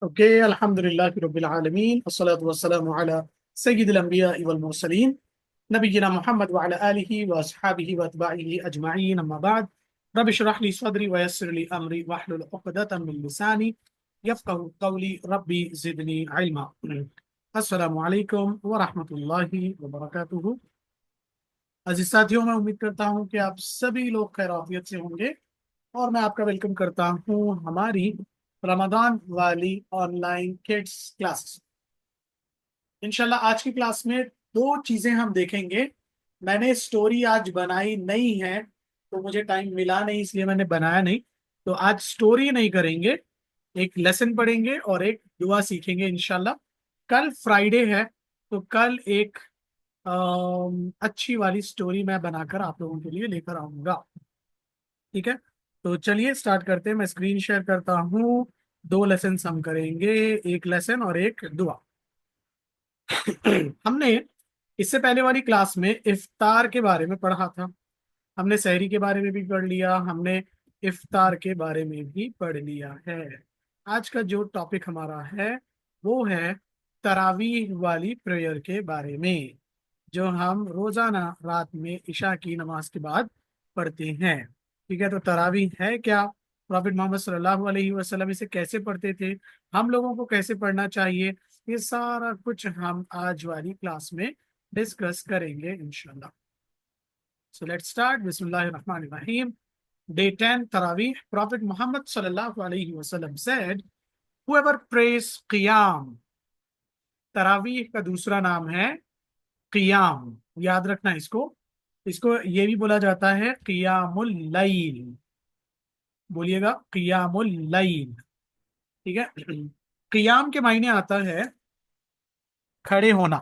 Okay, الحمد لله رب العالمين، والصلاة والسلام على سيد الأنبياء والمرسلين نبينا محمد وعلى آله وأصحابه وأتباعه أجمعين. أما بعد، رب اشرح لي صدري ويسر لي أمري واحلل عقدة من لساني يفقه قولي. ربي زدني علما. السلام عليكم ورحمة الله وبركاته. عزیز ساتھیوں، میں امید کرتا ہوں کہ آپ سبھی لوگ خیرافیت سے ہوں گے، اور میں آپ کا ویلکم کرتا ہوں ہماری رمضان والی آن لائن کڈس کلاس۔ انشاءاللہ آج کی کلاس میں دو چیزیں ہم دیکھیں گے۔ میں نے سٹوری آج بنائی نہیں ہے، تو مجھے ٹائم ملا نہیں، اس لیے میں نے بنایا نہیں۔ تو آج سٹوری نہیں کریں گے، ایک لیسن پڑھیں گے اور ایک دعا سیکھیں گے انشاءاللہ۔ کل فرائیڈے ہے، تو کل ایک اچھی والی سٹوری میں بنا کر آپ لوگوں کے لیے لے کر آؤں گا، ٹھیک ہے؟ تو چلیے سٹارٹ کرتے ہیں۔ میں اسکرین شیئر کرتا ہوں۔ دو لیسنز ہم کریں گے، ایک لیسن اور ایک دعا۔ ہم نے اس سے پہلے والی کلاس میں افطار کے بارے میں پڑھا تھا، ہم نے سحری کے بارے میں بھی پڑھ لیا، ہم نے افطار کے بارے میں بھی پڑھ لیا ہے۔ آج کا جو ٹاپک ہمارا ہے وہ ہے تراویح والی پریئر کے بارے میں، جو ہم روزانہ رات میں عشاء کی نماز کے بعد پڑھتے ہیں، ٹھیک ہے؟ تو تراویح ہے کیا، پروفٹ محمد صلی اللہ علیہ وسلم اسے کیسے پڑھتے تھے، ہم لوگوں کو کیسے پڑھنا چاہیے، یہ سارا کچھ ہم آج والی کلاس میں ڈسکس کریں گے انشاءاللہ۔ So let's start. بسم اللہ الرحمن الرحیم۔ Day 10 تراویح۔ Prophet Muhammad صلی اللہ علیہ وسلم said, whoever prays قیام، تراویح کا دوسرا نام ہے قیام، یاد رکھنا اس کو یہ بھی بولا جاتا ہے قیام اللیل، بولیے گا قیام اللیل، ٹھیک ہے؟ قیام کے معنی آتا ہے کھڑے ہونا،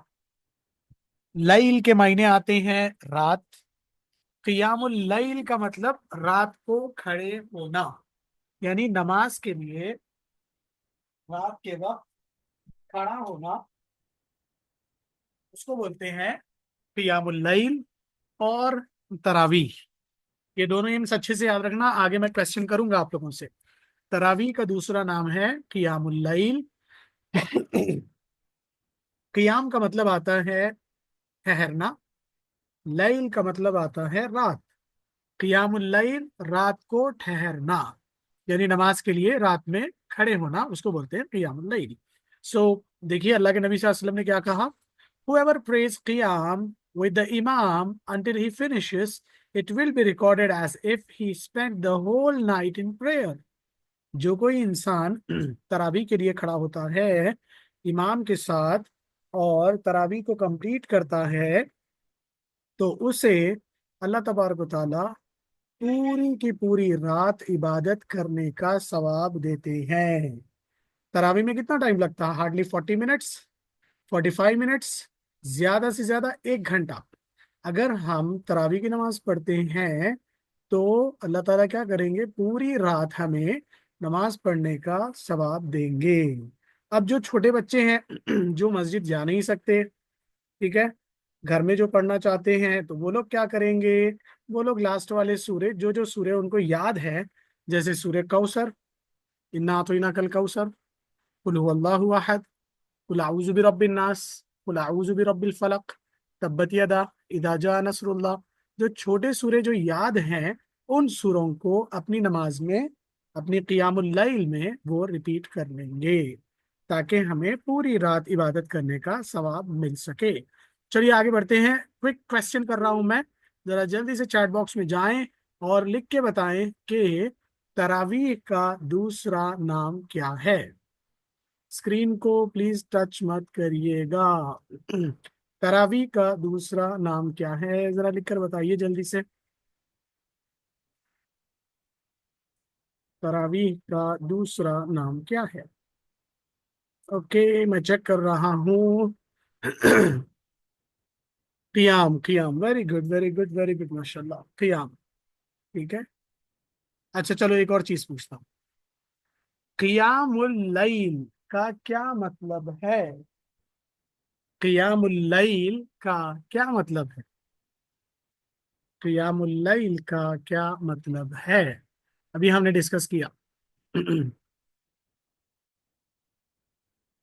لیل کے معنی آتے ہیں رات۔ قیام اللیل کا مطلب رات کو کھڑے ہونا، یعنی نماز کے لیے رات کے وقت کھڑا ہونا، اس کو بولتے ہیں قیام اللیل اور تراویح۔ یہ دونوں ایمس اچھے سے یاد رکھنا، آگے میں کوشچن کروں گا آپ لوگوں سے۔ تراویح کا دوسرا نام ہے قیام اللیل۔ قیام کا مطلب آتا ہے ٹھہرنا، لیل کا مطلب آتا ہے رات۔ قیام اللیل رات کو ٹھہرنا، یعنی نماز کے لیے رات میں کھڑے ہونا، اس کو بولتے ہیں قیام اللیل۔ سو دیکھیے اللہ کے نبی صلی اللہ علیہ وسلم نے کیا کہا، whoever prays qiyam with the imam until he finishes, it will be recorded as if he spent the whole night in prayer۔ جو کوئی انسان تراویح کے لیے کھڑا ہوتا ہے امام کے ساتھ اور تراویح کو کمپلیٹ کرتا ہے، تو اسے اللہ تبارک و تعالی پوری کی پوری رات عبادت کرنے کا ثواب دیتے ہیں۔ تراویح میں کتنا ٹائم لگتا ہے؟ ہارڈلی 40 منٹس، 45 منٹس، زیادہ سے زیادہ 1 گھنٹہ۔ اگر ہم تراویح کی نماز پڑھتے ہیں تو اللہ تعالیٰ کیا کریں گے، پوری رات ہمیں نماز پڑھنے کا ثواب دیں گے۔ اب جو چھوٹے بچے ہیں جو مسجد جا نہیں سکتے، ٹھیک ہے، گھر میں جو پڑھنا چاہتے ہیں، تو وہ لوگ کیا کریں گے، وہ لوگ لاسٹ والے سورے جو سورے ان کو یاد ہے، جیسے سورہ کوثر، انا اعطیناک الکوثر، قل هو اللہ احد، قل اعوذ برب الناس، قل اعوذ برب الفلق، تبت یدا اذا جاء نصر اللہ، جو چھوٹے سورے جو یاد ہیں ان سوروں کو اپنی نماز میں، اپنی قیام اللیل میں وہ ریپیٹ کر لیں گے، تاکہ ہمیں پوری رات عبادت کرنے کا ثواب مل سکے۔ چلیے آگے بڑھتے ہیں۔ کوئک کوشچن کر رہا ہوں میں، ذرا جلدی سے چیٹ باکس میں جائیں اور لکھ کے بتائیں کہ تراویح کا دوسرا نام کیا ہے۔ اسکرین کو پلیز ٹچ مت کریے گا۔ تراویح کا دوسرا نام کیا ہے، ذرا لکھ کر بتائیے جلدی سے۔ تراویح کا دوسرا نام کیا ہے؟ اوکے میں چیک کر رہا ہوں۔ قیام، قیام، very good very good very good, ماشاء اللہ، قیام، ٹھیک ہے۔ اچھا چلو ایک اور چیز پوچھتا ہوں، قیام اللیل کا کیا مطلب ہے؟ قیام اللیل کا کیا مطلب ہے؟ قیام اللیل کا کیا مطلب ہے؟ ابھی ہم نے ڈسکس کیا۔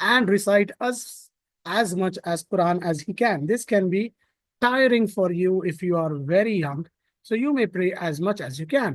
and recite as much as Quran as he can. This can be tiring for you if you are very young, so you may pray as much as you can.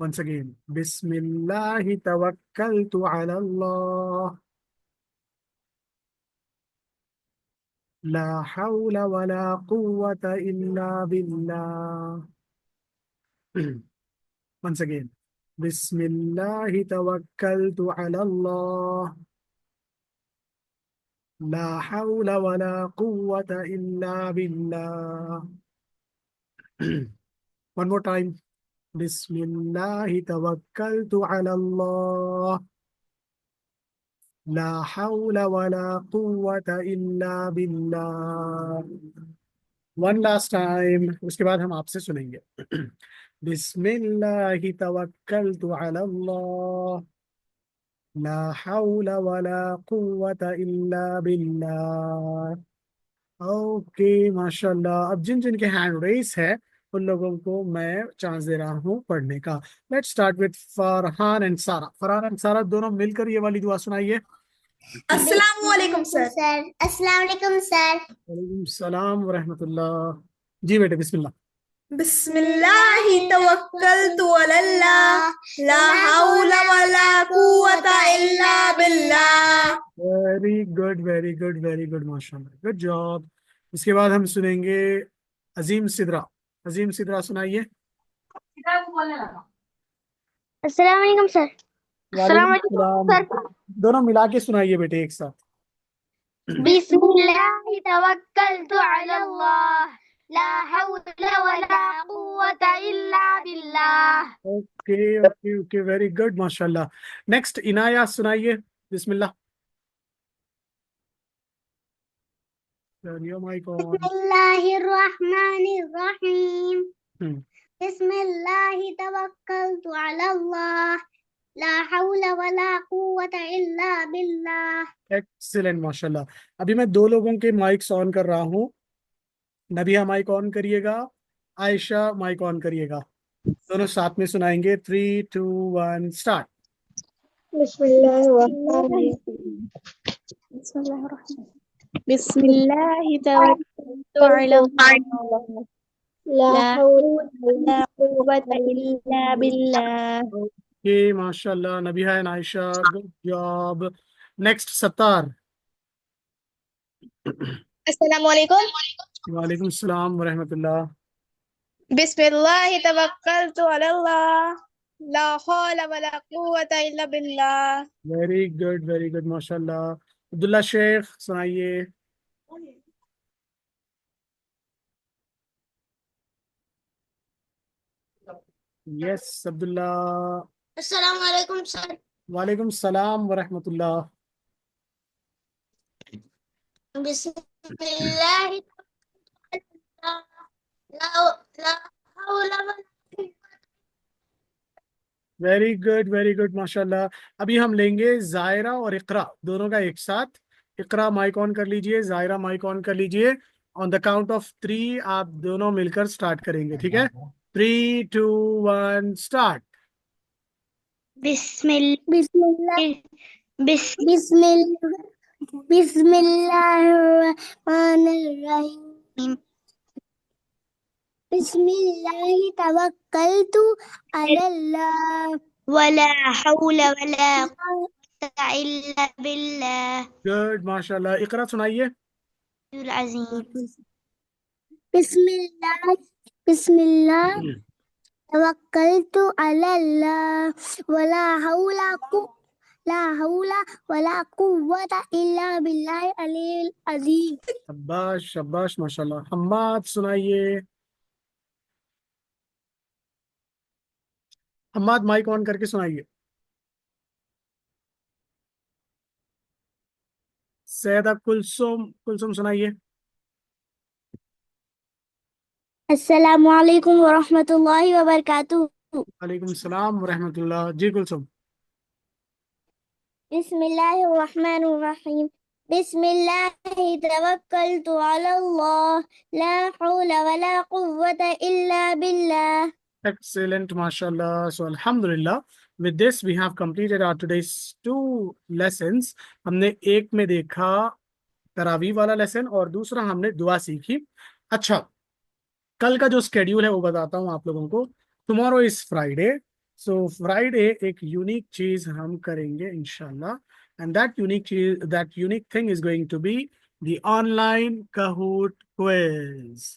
Once again, Bismillahi tawakkaltu ala Allah, la hawla wa la quwwata illa billah. Once again, Bismillahi tawakkaltu ala Allah, la hawla wa la quwwata illa billah. One more time. Bismillahi tawakkaltu ala Allah, لا حول ولا قوة إلا بالله. One last time, اس کے بعد ہم آپ سے سنیں گے. بسم اللہ توکلت علی اللہ لا حول ولا قوة الا باللہ. اوکے ماشاء اللہ. اب جن جن کے ہینڈ ریس ہے ان لوگوں کو میں چانس دے رہا ہوں پڑھنے کا. Let start with Farhan and سارا. فرحان اینڈ سارا دونوں مل کر یہ والی دعا سنائیے. السلام علیکم سر. السلام علیکم سر. وعلیکم السلام ورحمۃ اللہ. جی بیٹے بسم اللہ. بسم اللہ توکلت علی اللہ لا حول ولا قوت الا باللہ. Very good very good very good ماشاء اللہ. Good job. اس کے بعد ہم سنیں گے عظیم سدرا. عظیم سدرا سنائیے. السلام علیکم سر. وعلیکم السلام علیکم السلام. سر. دونوں ملا کے سنائیے بیٹے ایک ساتھ. بسم اللہ توکلت علی اللہ لا حول ولا قوت الا باللہ. Okay okay okay very good ماشاء اللہ. نیکسٹ عنایہ سنائیے. بسم اللہ. Turn your mic on. بسم اللہ الرحمن الرحیم. Hmm. بسم اللہ توکلت علی اللہ لا حول ولا قوت الا باللہ. ایکسیلنٹ ماشاء اللہ. ابھی میں دو لوگوں کے مائکس آن کر رہا ہوں. نبیہ مائک آن کریے گا، عائشہ مائک آن کریے گا. دونوں ساتھ میں سنائیں گے. 3 2 1 اسٹارٹ. بسم اللہ الرحمن الرحیم. بسم اللہ توکلت علی اللہ لا حول ولا قوة الا باللہ. اوکے ماشاء اللہ. Nabiha and Ayesha good job. Next star. السلام علیکم. وعلیکم السلام ورحمۃ اللہ. بسم اللہ توکلت علی اللہ لا حول ولا قوت الا باللہ. ویری گڈ ماشاء اللہ. عبداللہ شیخ سنائیے. یس عبداللہ. السلام علیکم سر. وعلیکم السلام ورحمۃ اللہ. بسم اللہ لا حول ولا ویری گڈ ماشاء اللہ. ابھی ہم لیں گے زائرہ اور اقرا دونوں کا ایک ساتھ. اقرا مائک آن کر لیجئے، زائرہ مائک آن کر لیجئے. آن دا کاؤنٹ آف 3 آپ دونوں مل کر سٹارٹ کریں گے، ٹھیک ہے؟ 3 2 1 اسٹارٹ. بسم اللہ بسم اللہ الرحمن الرحیم. بسم اللہ توکلت علی اللہ ولا حول ولا قوة الا باللہ گڈ ماشاء اللہ. اقرا سنائیے. العظیم. بسم اللہ توکلت علی اللہ لا حول ولا قوة الا باللہ العلی العظیم. شباش شباش ماشاء اللہ. حماد سنائیے. حماد مائک آن کر کے سنائیے. سیدہ کلثوم سنائیے. السلام علیکم ورحمۃ اللہ وبرکاتہ. وعلیکم السلام ورحمۃ اللہ. جی کلثوم. بسم اللہ الرحمن الرحیم. بسم اللہ توکلت علی اللہ لا حول ولا قوة الا باللہ. Excellent, mashallah. So, alhamdulillah, with this we have completed our today's 2 lessons. ہم نے ایک میں دیکھا تراویح والا لیسن اور دوسرا ہم نے دعا سیکھی. اچھا، کل کا جو اسکیڈیول ہے وہ بتاتا ہوں آپ لوگوں کو. Tomorrow is Friday. So Friday ایک یونیک چیز ہم کریں گے انشاءاللہ. And that unique thing is going to be the online Kahoot quiz.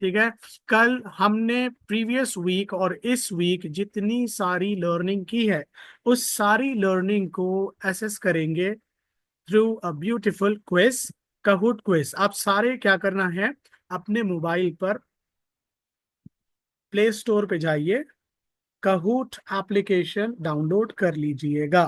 ٹھیک ہے. کل ہم نے پریویس ویک اور اس ویک جتنی ساری لرننگ کی ہے اس ساری لرننگ کو ایسیس کریں گے through a beautiful quiz, Kahoot quiz. آپ سارے کیا کرنا ہے، اپنے موبائل پر پلے اسٹور پہ جائیے، کہوٹ ایپلیکیشن ڈاؤن لوڈ کر لیجئے گا.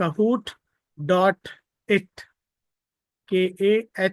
kahoot.it, KAHOOT.it।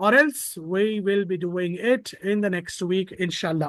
or else we will be doing it in the next week inshallah।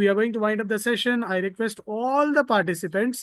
we are going to wind up the session। I request all the participants,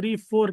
3 4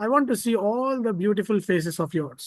I want to see all the beautiful faces of yours।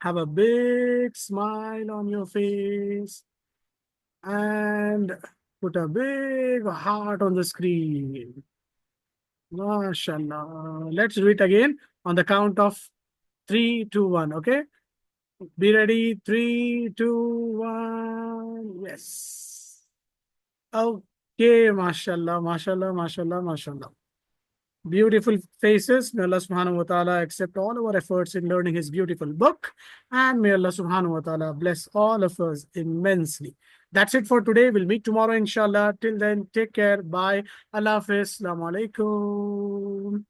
have a big smile on your face and put a big heart on the screen। MashaAllah. Let's do it again on the count of 3, 2, 1. Okay? Be ready. 3, 2, 1. Yes. Okay. MashaAllah. MashaAllah. MashaAllah. MashaAllah. Beautiful faces. May Allah subhanahu wa ta'ala accept all our efforts in learning his beautiful book. And may Allah subhanahu wa ta'ala bless all of us immensely. That's it for today. We'll meet tomorrow, inshallah. Till then, take care. Bye. Allah Hafiz. Assalamu alaikum.